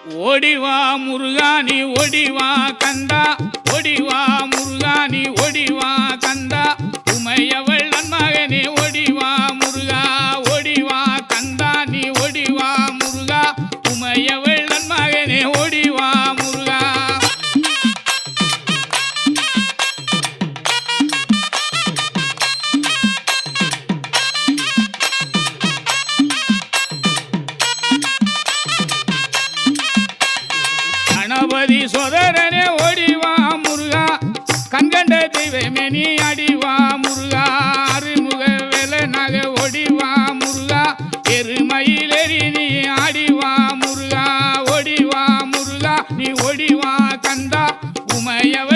ஓடிவா முருகா நீ ஓடிவா கந்தா, ஓடிவா முருகா நீ ஓடிவா கந்தா, உமையவள் நன்மகனே ஓடிவா முருகா, ஓடிவா கந்தா நீ ஓடிவா முருகா, உமையவள் நன்மகனே ஓடிவா முருகா. கணபதி சோதரனே ஓடிவா முருகா, கண்கண்ட தெய்வமே நீ அடிவா முருகா, அருமுக வேலனாக ஓடிவா முருகா, எருமயிலேறி நீ ஆடிவா முருகா, ஓடிவா முருகா நீ ஓடிவா கந்தா, உமையவ